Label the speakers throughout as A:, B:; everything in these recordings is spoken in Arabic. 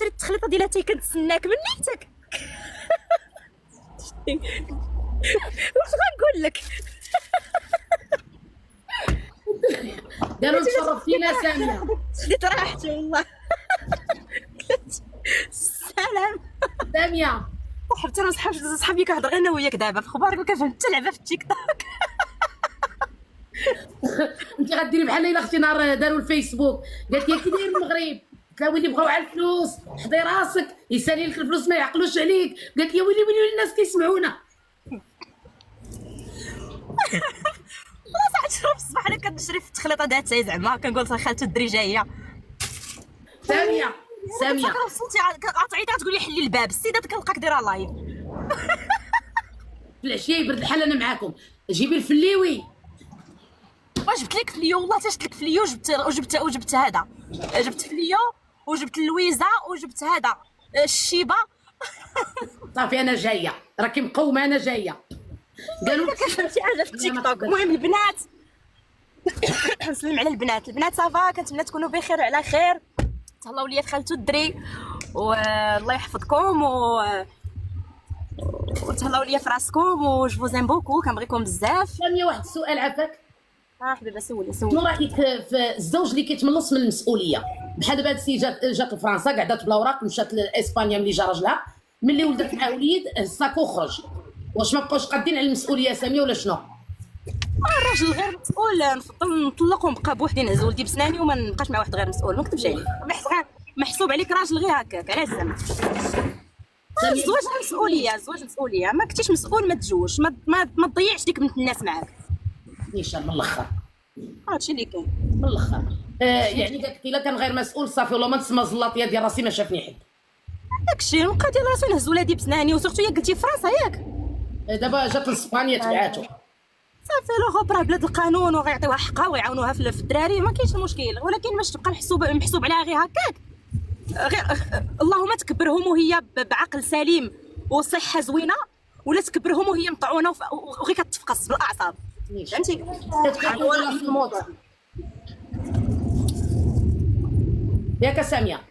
A: التخليطه ديال اتاي كنتسناك من نيتك. واش غنقول لك؟
B: قالوا تصرف فينا ساميه.
A: خديت راحتي والله. السلام
B: ساميه
A: حبيت انا صحابي كنهضر انا وياك دابا في اخبارك، ما كنفهم حتى لعبه في التيك توك.
B: انت غديري بحال الا اختي نهار داروا الفيسبوك قالت لي كي داير المغرب، قلت لها ويلي بغاو على الفلوس، حضي راسك يسالي لك الفلوس ما يعقلوش عليك، قالت لي ويلي ويلي الناس كيسمعونا.
A: والله صح تشرب الصباح انا كنشري في التخليطه ديال اتاي زعما كنقول خالته الدري جايه.
B: ساميه ساميه
A: وصلتي عطيتها تقول لي حلي الباب، السيده كنلقاك دايره لايف.
B: في العشيه يبرد الحال انا معاكم، جيبي الفليوي.
A: وجبت لك فليو والله شفت لك فليو، وجبت هذا، جبت فليو وجبت اللويزه وجبت هذا الشيبه.
B: صافي انا جايه، راكي مقومه انا جايه. قالوا لك
A: شي حاجه في التيك توك. المهم البنات نسلم على البنات صافا، كنتمنى تكونوا بخير وعلى خير. تهلاو ليا في خالته الدري والله يحفظكم وتهلاو ليا في راسكم وجو فوزيم بوكو، كنبغيكم بزاف.
B: ساميه واحد السؤال عافاك،
A: حبيبه سولي.
B: شنو رايك في الزوج اللي كيتملص من المسؤوليه؟ بحال دابا هاد السيده جات لفرنسا قعدات بلا اوراق، مشات لاسبانيا ملي جا راجلها، ملي ولدت مع وليد الساكو خرج، واش ما بقاوش قادين على المسؤوليه ساميه ولا شنو؟
A: الراجل غير مسؤول نفضل نطلق ونبقى بوحدي نهز ولدي بسناني وما نبقاش مع واحد غير مسؤول. ما نكتبش عليك، محسوب عليك راجل غير هكاك. علاش زعما الزواج مسؤوليه، الزواج مسؤوليه. ما كنتيش مسؤول ما تزوجش، ما تضيعش ديك بنت الناس معاك.
B: نيشان من الاخر
A: هادشي اللي كاين
B: من الاخر. يعني قالت لك الا كان غير مسؤول صافي، والله ما تسمى الزلاطيه ديال راسي ما شافني حد.
A: داكشي نبقى ديال راسي نهز ولادي بسناني. وسورتو ياك قلتي فرنسا ياك
B: دابا جات لاسبانيا تبعاتو
A: صافي لو راه بلاد القانون وغيعطيوها حقها ويعاونوها في الدراري، ما كاينش مشكل. ولكن باش تبقى محسوب عليها غير هكاك، غير اللهم تكبرهم وهي بعقل سليم وصحه زوينه، ولا تكبرهم وهي مطعونه وغير كتفقص بالاعصاب. فهمتي؟
B: تتكون في الموضوع ياك ساميه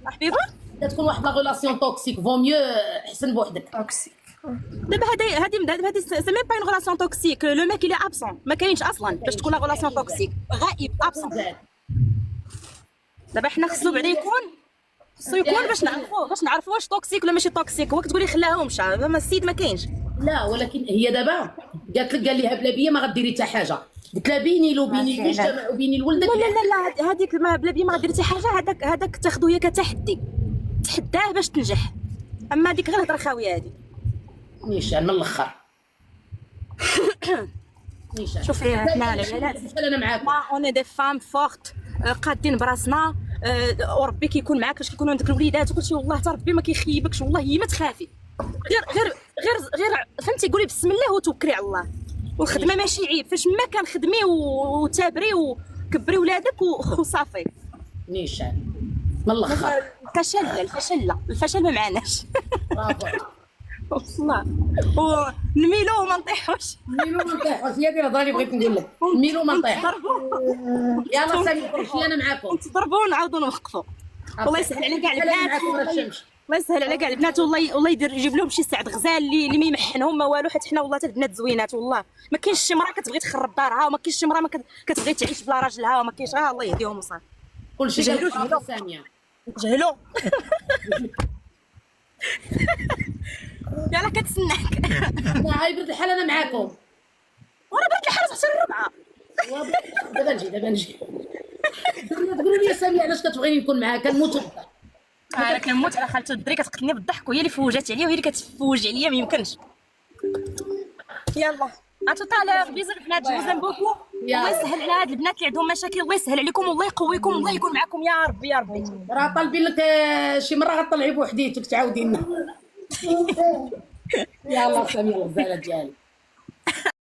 A: حبيبه.
B: تكون واحد لا غولاسيون توكسيك فو ميو احسن بوحدك.
C: توكسيك.
A: دابا هادي سي ميم با اون غولاسيون توكسيك. لو ميك اللي ابسون ما كاينش اصلا باش تكون لا غولاسيون توكسيك، غائب ابسون. دابا حنا خصو بعدا خصو يكون باش نعرفوا واش توكسيك ولا ماشي توكسيك. هو كتقولي خلاها ومشى، ما السيد ما كاينش.
B: لا ولكن هي دابا قالت لك، قال لها بلا بيا ما غديري حتى حاجه، قلت لها بيني له بيني المجتمع وبيني الولد.
A: لا هذيك ما بلا بيا ما غديري حتى حاجه. هذاك تاخذو هي كتحدي، تحداه باش تنجح. اما هذيك غير هضره خاويه هذه.
B: نيشان من الاخر. نيشان
A: شوفي حنا العائلات
B: انا معاك،
A: ما اوني دي فام فورت قادين براسنا. وربي كيكون معاك فاش كيكونوا عندك الوليدات وكلشي. والله حتى ربي ما كيخيبكش، والله هي ما تخافي. غير فهمتي، قولي بسم الله وتوكلي على الله. والخدمه ماشي عيب، فاش ما كنخدمي وتابري وكبري ولادك وصافي.
B: نيشان من الاخر.
A: الفشل ما معناش.
B: برافو.
A: والله ونميلو وما نطيحوش.
B: ميلو ما نطيحوش، هي ديال الهضره اللي بغيت نقول لك، ميلو ما نطيحوش. يلا سامي خرجي انا معاكم،
A: تضربوا ونعاودوا نوقفوا. الله يسهل على كاع البنات، الله يسهل على كاع البنات. والله يجيب لهم شي سعد غزال اللي ما يمحنهم ما والو، حيت حنا والله حتى البنات زوينات. والله ما كاينش شي مرا كتبغي تخرب دارها، وما كاينش شي مرا ما كتبغي تعيش بلا راجلها، وما كاينش. الله يهديهم وصافي.
B: كلشي جهلوا ساميه
A: جهلوا. يلا كتسناك.
B: هاي برد الحال انا معاكم.
A: ورا برد الحال حتى الربعه.
B: دابا نجي تقولوا لي ساميه علاش كتبغيني نكون معاك؟ كنموت.
A: انا كنموت على خالته الدري، كتقتلني بالضحك وهي اللي فوجات عليا وهي اللي كتفوج عليا، ما يمكنش. يلا اتوطالور بيزو البنات، جوزن بوكو. الله يسهل على هاد البنات اللي عندهم مشاكل، الله يسهل عليكم والله يقويكم، الله يكون معكم يا ربي يا ربي.
B: راه طالبين لك شي مره غطلعي بوحديتك تعاودي لنا. يلا ساميه الغزاله ديالي.